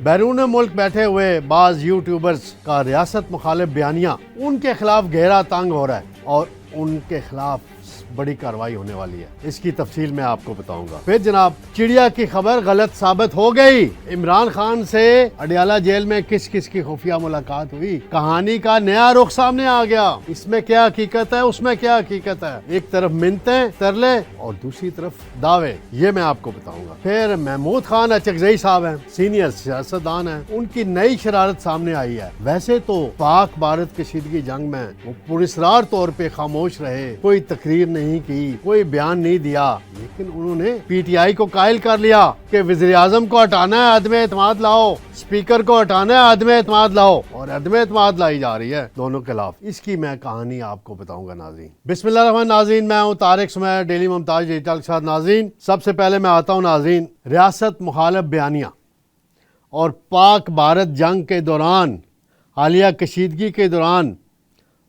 بیرون ملک بیٹھے ہوئے بعض یوٹیوبرز کا ریاست مخالف بیانیہ ان کے خلاف گہرا تنگ ہو رہا ہے اور ان کے خلاف بڑی کارروائی ہونے والی ہے. اس کی تفصیل میں آپ کو بتاؤں گا. پھر جناب چڑیا کی خبر غلط ثابت ہو گئی. عمران خان سے اڈیالہ جیل میں کس کس کی خفیہ ملاقات ہوئی. کہانی کا نیا رخ سامنے آ گیا. اس میں کیا حقیقت ہے, اس میں کیا حقیقت ہے. ایک طرف منتیں ترلے اور دوسری طرف دعوے, یہ میں آپ کو بتاؤں گا. پھر محمود خان اچکزئی صاحب ہیں, سینئر سیاستدان ہیں, ان کی نئی شرارت سامنے آئی ہے. ویسے تو پاک بھارت کشیدگی جنگ میں وہ پراسرار طور پہ خاموش رہے, کوئی تقریر نہیں کی, کوئی بیان نہیں دیا, لیکن انہوں نے پی ٹی آئی کو قائل کر لیا کہ وزیر اعظم کو ہٹانا ہے, عدم اعتماد لاؤ, اسپیکر کو ہٹانا ہے, عدم اعتماد لاؤ, اور عدم اعتماد لائی جا رہی ہے دونوں کے خلاف. اس کی میں کہانی آپ کو بتاؤں گا ناظرین. بسم اللہ الرحمن. ناظرین میں ہوں طارق سمیع, ڈیلی ممتاز ڈیجیٹل کے ساتھ. ناظرین سب سے پہلے میں آتا ہوں ناظرین ریاست مخالف بیانیہ اور پاک بھارت جنگ کے دوران, حالیہ کشیدگی کے دوران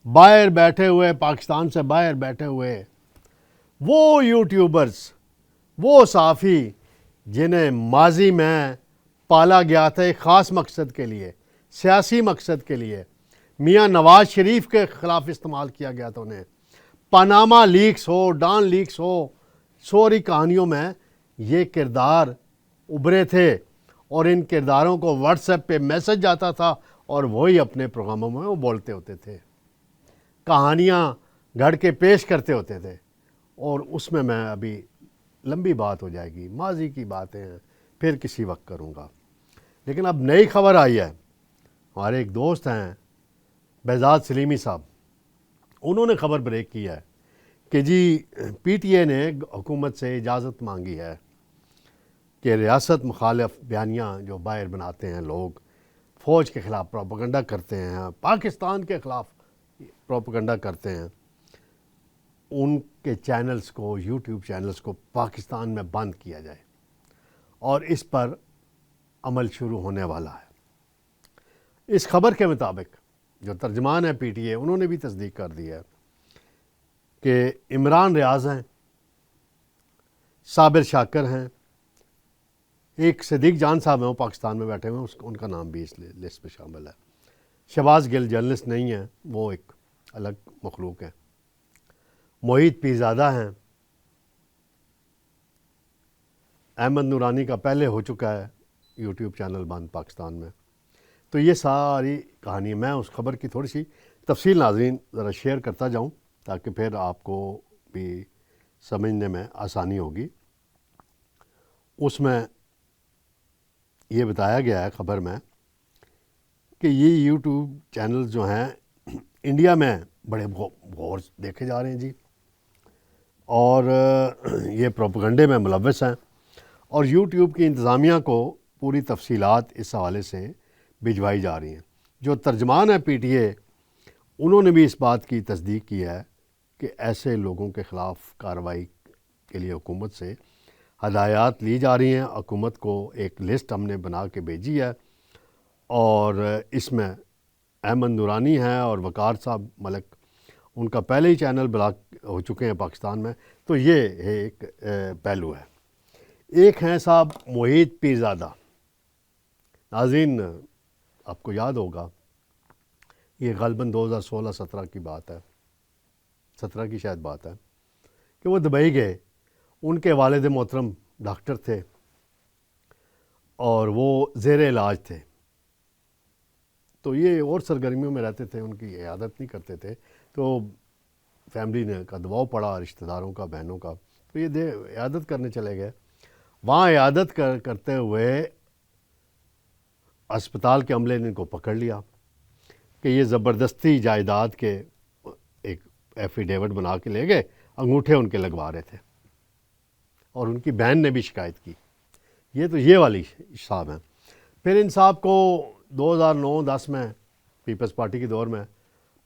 باہر بیٹھے ہوئے, پاکستان سے باہر بیٹھے ہوئے وہ یوٹیوبرز, وہ صحافی جنہیں ماضی میں پالا گیا تھا ایک خاص مقصد کے لیے, سیاسی مقصد کے لیے, میاں نواز شریف کے خلاف استعمال کیا گیا تھا انہیں. پاناما لیکس ہو, ڈان لیکس ہو, سوری کہانیوں میں یہ کردار ابھرے تھے اور ان کرداروں کو واٹس ایپ پہ میسج جاتا تھا اور وہی اپنے پروگراموں میں وہ بولتے ہوتے تھے, کہانیاں گھڑ کے پیش کرتے ہوتے تھے. اور اس میں ابھی لمبی بات ہو جائے گی, ماضی کی باتیں ہیں, پھر کسی وقت کروں گا. لیکن اب نئی خبر آئی ہے. ہمارے ایک دوست ہیں بہزاد سلیمی صاحب, انہوں نے خبر بریک کی ہے کہ جی پی ٹی اے نے حکومت سے اجازت مانگی ہے کہ ریاست مخالف بیانیہ جو باہر بناتے ہیں لوگ, فوج کے خلاف پروپیگنڈا کرتے ہیں, پاکستان کے خلاف پروپیگنڈا کرتے ہیں, ان کے چینلز کو, یوٹیوب چینلز کو پاکستان میں بند کیا جائے, اور اس پر عمل شروع ہونے والا ہے. اس خبر کے مطابق جو ترجمان ہے پی ٹی اے, انہوں نے بھی تصدیق کر دی ہے کہ عمران ریاض ہیں, صابر شاکر ہیں, ایک صدیق جان صاحب ہیں وہ پاکستان میں بیٹھے ہوئے ہیں, ان کا نام بھی اس لسٹ میں شامل ہے. شہباز گل جرنلسٹ نہیں ہیں, وہ ایک الگ مخلوق ہیں. محیط پیرزادہ ہیں, احمد نورانی کا پہلے ہو چکا ہے یوٹیوب چینل بند پاکستان میں. تو یہ ساری کہانی, میں اس خبر کی تھوڑی سی تفصیل ناظرین ذرا شیئر کرتا جاؤں تاکہ پھر آپ کو بھی سمجھنے میں آسانی ہوگی. اس میں یہ بتایا گیا ہے خبر میں کہ یہ یوٹیوب چینل جو ہیں انڈیا میں بڑے غور دیکھے جا رہے ہیں جی, اور یہ پروپیگنڈے میں ملوث ہیں, اور یوٹیوب کی انتظامیہ کو پوری تفصیلات اس حوالے سے بھجوائی جا رہی ہیں. جو ترجمان ہے پی ٹی اے, انہوں نے بھی اس بات کی تصدیق کی ہے کہ ایسے لوگوں کے خلاف کارروائی کے لیے حکومت سے ہدایات لی جا رہی ہیں. حکومت کو ایک لسٹ ہم نے بنا کے بھیجی ہے, اور اس میں احمد نورانی ہیں اور وقار صاحب ملک, ان کا پہلے ہی چینل بلاک ہو چکے ہیں پاکستان میں. تو یہ ایک پہلو ہے. ایک ہیں صاحب محیط پیرزادہ. ناظرین آپ کو یاد ہوگا یہ غالباً 2016-17 کی بات ہے, 17 کی شاید بات ہے, کہ وہ دبئی گئے. ان کے والد محترم ڈاکٹر تھے اور وہ زیر علاج تھے. تو یہ اور سرگرمیوں میں رہتے تھے, ان کی عیادت نہیں کرتے تھے. تو فیملی نے کا دباؤ پڑا, رشتہ داروں کا, بہنوں کا, تو یہ عیادت کرنے چلے گئے. وہاں عیادت کرتے ہوئے اسپتال کے عملے نے ان کو پکڑ لیا کہ یہ زبردستی جائیداد کے ایک ایفیڈیوٹ بنا کے لے گئے, انگوٹھے ان کے لگوا رہے تھے, اور ان کی بہن نے بھی شکایت کی. یہ والی صاحب ہیں. پھر ان صاحب کو 2009-10 میں پیپلز پارٹی کے دور میں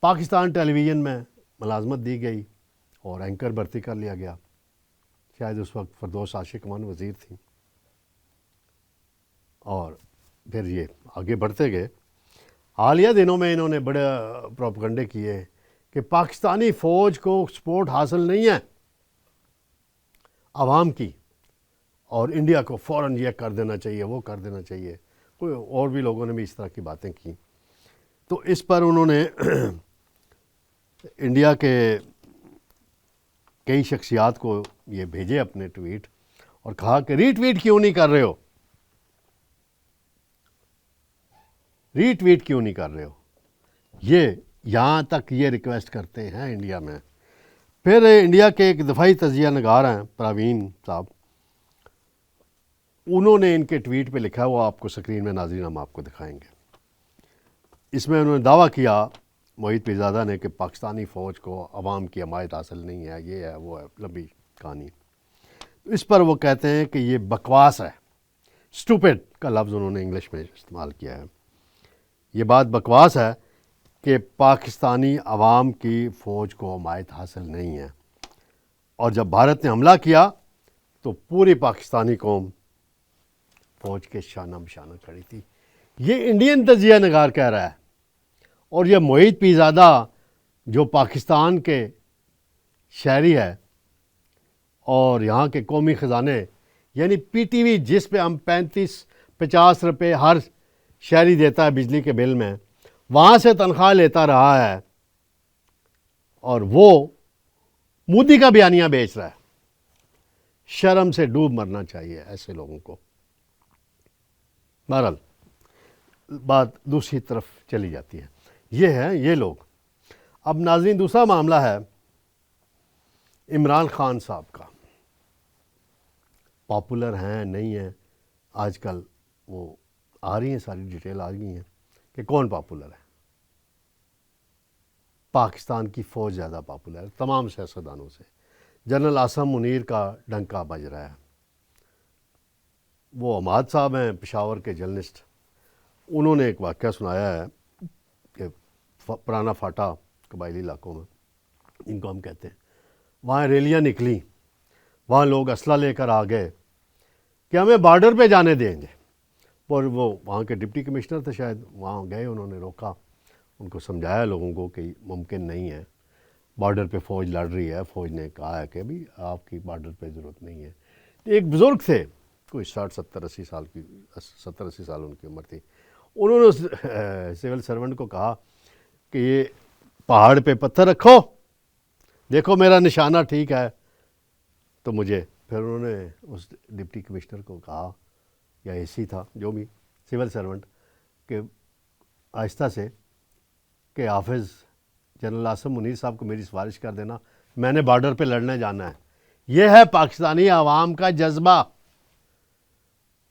پاکستان ٹیلی ویژن میں ملازمت دی گئی اور اینکر بھرتی کر لیا گیا. شاید اس وقت فردوس عاشق امان وزیر تھیں. اور پھر یہ آگے بڑھتے گئے. حالیہ دنوں میں انہوں نے بڑے پروپیگنڈے کیے کہ پاکستانی فوج کو سپورٹ حاصل نہیں ہے عوام کی, اور انڈیا کو فوراً یہ کر دینا چاہیے, وہ کر دینا چاہیے. کوئی اور بھی لوگوں نے بھی اس طرح کی باتیں کی. تو اس پر انہوں نے انڈیا کے کئی شخصیات کو یہ بھیجے اپنے ٹویٹ اور کہا کہ ری ٹویٹ کیوں نہیں کر رہے ہو, ری ٹویٹ کیوں نہیں کر رہے ہو. یہ یہاں تک یہ ریکویسٹ کرتے ہیں انڈیا میں. پھر انڈیا کے ایک دفاعی تجزیہ نگار ہیں پروین صاحب, انہوں نے ان کے ٹویٹ پہ لکھا, وہ آپ کو سکرین میں ناظرین ہم آپ کو دکھائیں گے. اس میں انہوں نے دعویٰ کیا محیط پیرزادہ نے کہ پاکستانی فوج کو عوام کی حمایت حاصل نہیں ہے, یہ ہے وہ ہے, لمبی کہانی. اس پر وہ کہتے ہیں کہ یہ بکواس ہے. اسٹوپڈ کا لفظ انہوں نے انگلش میں استعمال کیا ہے. یہ بات بکواس ہے کہ پاکستانی عوام کی فوج کو حمایت حاصل نہیں ہے, اور جب بھارت نے حملہ کیا تو پوری پاکستانی قوم فوج کے شانہ بشانہ کھڑی تھی. یہ انڈین تجزیہ نگار کہہ رہا ہے, اور یہ محیط پیرزادہ جو پاکستان کے شہری ہے اور یہاں کے قومی خزانے یعنی پی ٹی وی جس پہ ہم 35-50 روپے ہر شہری دیتا ہے بجلی کے بل میں, وہاں سے تنخواہ لیتا رہا ہے, اور وہ مودی کا بیانیہ بیچ رہا ہے. شرم سے ڈوب مرنا چاہیے ایسے لوگوں کو. بہرحال بات دوسری طرف چلی جاتی ہے. یہ ہیں یہ لوگ. اب ناظرین دوسرا معاملہ ہے عمران خان صاحب کا. پاپولر ہیں نہیں ہیں, آج کل وہ آ رہی ہیں, ساری ڈیٹیل آ گئی ہیں کہ کون پاپولر ہے. پاکستان کی فوج زیادہ پاپولر ہے تمام سیاستدانوں سے. جنرل عاصم منیر کا ڈنکا بج رہا ہے. وہ حماد صاحب ہیں پشاور کے جرنلسٹ, انہوں نے ایک واقعہ سنایا ہے کہ پرانا فاٹا قبائلی علاقوں میں جن کو ہم کہتے ہیں, وہاں ریلیاں نکلیں, وہاں لوگ اسلحہ لے کر آ گئے کہ ہمیں بارڈر پہ جانے دیں گے. اور وہ وہاں کے ڈپٹی کمشنر تھے شاید, وہاں گئے, انہوں نے روکا, ان کو سمجھایا لوگوں کو کہ ممکن نہیں ہے, بارڈر پہ فوج لڑ رہی ہے. فوج نے کہا ہے کہ ابھی آپ کی بارڈر پہ ضرورت نہیں ہے. ایک بزرگ تھے, کوئی 60-70-80 سال کی, 70-80 سال ان کی عمر تھی. انہوں نے سول سرونٹ کو کہا کہ یہ پہاڑ پہ پتھر رکھو, دیکھو میرا نشانہ ٹھیک ہے تو مجھے. پھر انہوں نے اس ڈپٹی کمشنر کو کہا, یا اے سی تھا جو بھی سول سرونٹ, کہ آہستہ سے کہ حافظ جنرل عاصم منیر صاحب کو میری سفارش کر دینا, میں نے بارڈر پہ لڑنے جانا ہے. یہ ہے پاکستانی عوام کا جذبہ.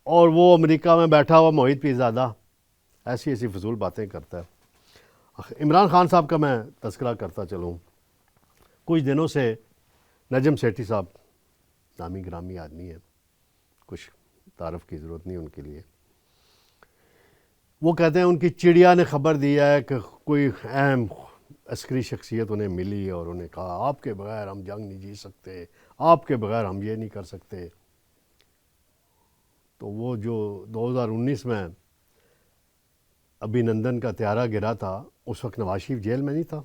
اور وہ امریکہ میں بیٹھا ہوا محیط پیرزادہ ایسی ایسی فضول باتیں کرتا ہے. عمران خان صاحب کا میں تذکرہ کرتا چلوں. کچھ دنوں سے نجم سیٹھی صاحب نامی گرامی آدمی ہیں, کچھ تعارف کی ضرورت نہیں ان کے لیے. وہ کہتے ہیں ان کی چڑیا نے خبر دیا ہے کہ کوئی اہم عسکری شخصیت انہیں ملی اور انہیں کہا آپ کے بغیر ہم جنگ نہیں جیت سکتے, آپ کے بغیر ہم یہ نہیں کر سکتے. تو وہ جو 2019 میں ابھی نندن کا طیارہ گرا تھا, اس وقت نواز شریف جیل میں نہیں تھا.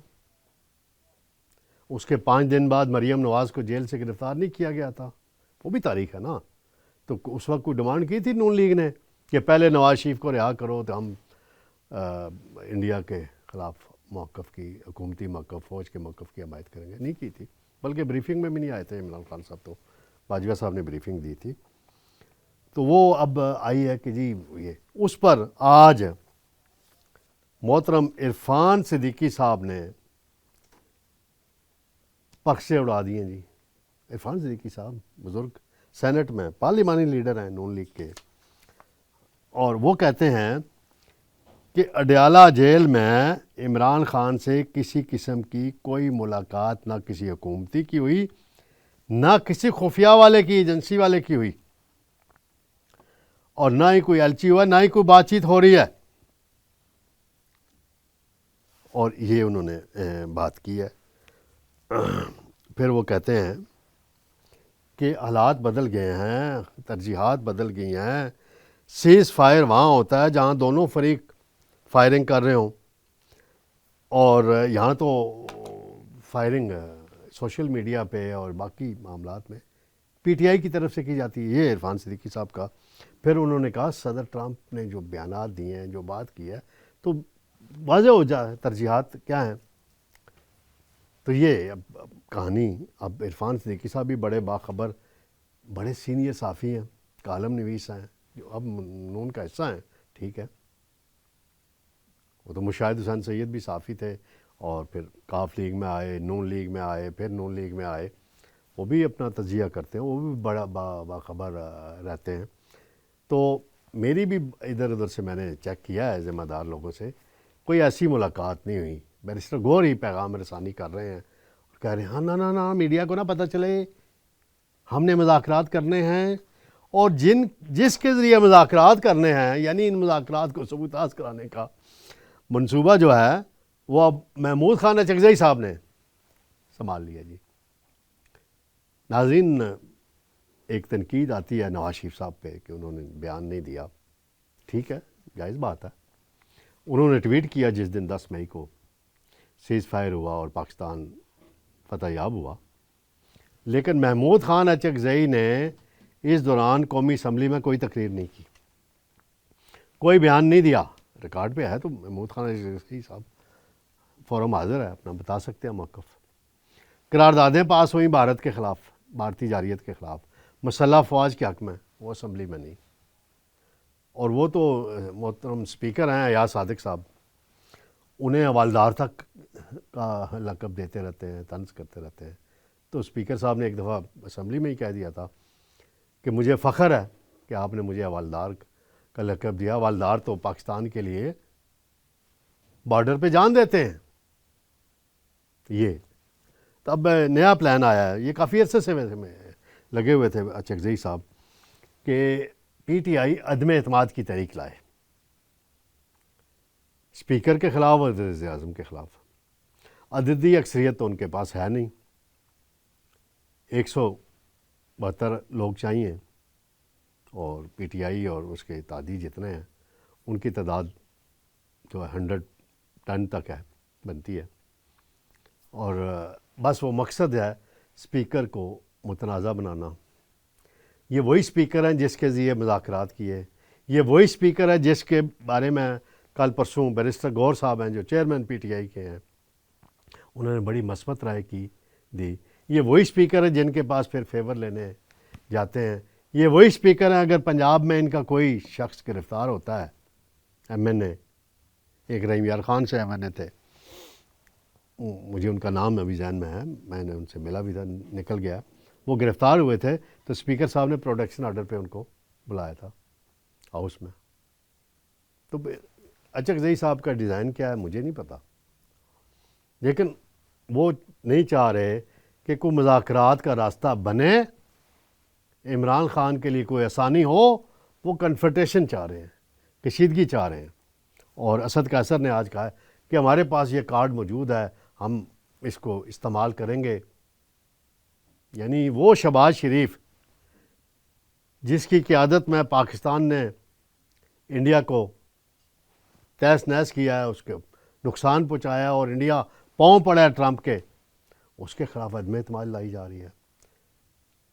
اس کے 5 دن بعد مریم نواز کو جیل سے گرفتار نہیں کیا گیا تھا. وہ بھی تاریخ ہے نا. تو اس وقت کوئی ڈیمانڈ کی تھی نون لیگ نے کہ پہلے نواز شریف کو رہا کرو تو ہم انڈیا کے خلاف موقف کی, حکومتی موقف, فوج کے موقف کی حمایت کریں گے. نہیں کی تھی, بلکہ بریفنگ میں بھی نہیں آئے تھے عمران خان صاحب. تو باجوہ صاحب نے بریفنگ دی تھی. تو وہ اب آئی ہے کہ جی یہ اس پر آج محترم عرفان صدیقی صاحب نے پکسے اڑا دیے جی. عرفان صدیقی صاحب بزرگ سینٹ میں پارلیمانی لیڈر ہیں نون لیگ کے, اور وہ کہتے ہیں کہ اڈیالہ جیل میں عمران خان سے کسی قسم کی کوئی ملاقات نہ کسی حکومتی کی ہوئی, نہ کسی خفیہ والے کی, ایجنسی والے کی ہوئی, اور نہ ہی کوئی الچی ہوا, نہ ہی کوئی بات چیت ہو رہی ہے. اور یہ انہوں نے بات کی ہے. پھر وہ کہتے ہیں کہ حالات بدل گئے ہیں, ترجیحات بدل گئی ہیں. سیز فائر وہاں ہوتا ہے جہاں دونوں فریق فائرنگ کر رہے ہوں, اور یہاں تو فائرنگ سوشل میڈیا پہ اور باقی معاملات میں پی ٹی آئی کی طرف سے کی جاتی ہے، یہ عرفان صدیقی صاحب کا۔ پھر انہوں نے کہا صدر ٹرمپ نے جو بیانات دیے ہیں، جو بات کی ہے، تو واضح ہو جائے ترجیحات کیا ہیں۔ تو یہ اب کہانی، اب عرفان صدیقی صاحب بھی بڑے باخبر، بڑے سینئر صحافی ہیں، کالم نویس ہیں، جو اب نون کا حصہ ہیں، ٹھیک ہے۔ وہ تو مشاہد حسین سید بھی صحافی تھے، اور پھر کاف لیگ میں آئے، نون لیگ میں آئے، پھر نون لیگ میں آئے، وہ بھی اپنا تجزیہ کرتے ہیں، وہ بھی بڑا باخبر رہتے ہیں۔ تو میری بھی ادھر ادھر سے میں نے چیک کیا ہے ذمہ دار لوگوں سے، کوئی ایسی ملاقات نہیں ہوئی۔ بیرسٹر گور ہی پیغام رسانی کر رہے ہیں اور کہہ رہے ہیں ہاں نہ میڈیا کو نہ پتہ چلے، ہم نے مذاکرات کرنے ہیں، اور جس کے ذریعے مذاکرات کرنے ہیں، یعنی ان مذاکرات کو ثبوتاز کرانے کا منصوبہ جو ہے، وہ اب محمود خان اچکزئی صاحب نے سنبھال لیا جی۔ ناظرین، ایک تنقید آتی ہے نواز شریف صاحب پہ کہ انہوں نے بیان نہیں دیا، ٹھیک ہے، جائز بات ہے۔ انہوں نے ٹویٹ کیا جس دن 10 مئی کو سیز فائر ہوا اور پاکستان فتح یاب ہوا، لیکن محمود خان اچکزئی نے اس دوران قومی اسمبلی میں کوئی تقریر نہیں کی، کوئی بیان نہیں دیا۔ ریکارڈ پہ ہے تو محمود خان اچکزئی صاحب فورم حاضر ہے، اپنا بتا سکتے ہیں موقف۔ قراردادیں پاس ہوئیں بھارت کے خلاف، بھارتی جارحیت کے خلاف، مسلح افواج کے حق میں، وہ اسمبلی میں نہیں۔ اور وہ تو محترم اسپیکر ہیں ایاز صادق صاحب، انہیں حوالدار تک کا لقب دیتے رہتے ہیں، طنز کرتے رہتے ہیں۔ تو اسپیکر صاحب نے ایک دفعہ اسمبلی میں ہی کہہ دیا تھا کہ مجھے فخر ہے کہ آپ نے مجھے حوالدار کا لقب دیا، حوالدار تو پاکستان کے لیے بارڈر پہ جان دیتے ہیں۔ یہ تو اب نیا پلان آیا ہے، یہ کافی عرصے سے لگے ہوئے تھے اچکزئی صاحب، کہ پی ٹی آئی عدم اعتماد کی تحریک لائے اسپیکر کے خلاف اور وزیر اعظم کے خلاف۔ عددی اکثریت تو ان کے پاس ہے نہیں، 172 لوگ چاہیے، اور پی ٹی آئی اور اس کے اتحادی جتنے ہیں ان کی تعداد جو ہے 110 تک ہے، بنتی ہے۔ اور بس وہ مقصد ہے اسپیکر کو متنازع بنانا۔ یہ وہی اسپیکر ہیں جس کے ذریعے مذاکرات کیے، یہ وہی اسپیکر ہے جس کے بارے میں کل پرسوں بیرسٹر گور صاحب ہیں جو چیئرمین پی ٹی آئی کے ہیں، انہوں نے بڑی مثبت رائے دی۔ یہ وہی اسپیکر ہے جن کے پاس پھر فیور لینے جاتے ہیں، یہ وہی اسپیکر ہیں اگر پنجاب میں ان کا کوئی شخص گرفتار ہوتا ہے، ایم این اے، ایک رحیم یار خان سے ایم این اے تھے، مجھے ان کا نام ابھی ذہن میں ہے، میں نے ان سے ملا بھی تھا، نکل گیا، وہ گرفتار ہوئے تھے تو اسپیکر صاحب نے پروٹیکشن آرڈر پہ ان کو بلایا تھا ہاؤس میں۔ تو اچکزئی صاحب کا ڈیزائن کیا ہے مجھے نہیں پتا، لیکن وہ نہیں چاہ رہے کہ کوئی مذاکرات کا راستہ بنے، عمران خان کے لیے کوئی آسانی ہو، وہ کنفرنٹیشن چاہ رہے ہیں، کشیدگی چاہ رہے ہیں۔ اور اسد قیصر نے آج کہا ہے کہ ہمارے پاس یہ کارڈ موجود ہے، ہم اس کو استعمال کریں گے۔ یعنی وہ شہباز شریف جس کی قیادت میں پاکستان نے انڈیا کو تہس نہس کیا ہے، اس کے نقصان پہنچایا، اور انڈیا پاؤں پڑا ہے ٹرمپ کے، اس کے خلاف عدم اعتماد لائی جا رہی ہے،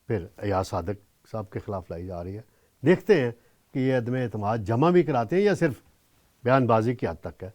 پھر ایاز صادق صاحب کے خلاف لائی جا رہی ہے۔ دیکھتے ہیں کہ یہ عدم اعتماد جمع بھی کراتے ہیں یا صرف بیان بازی کی حد تک ہے۔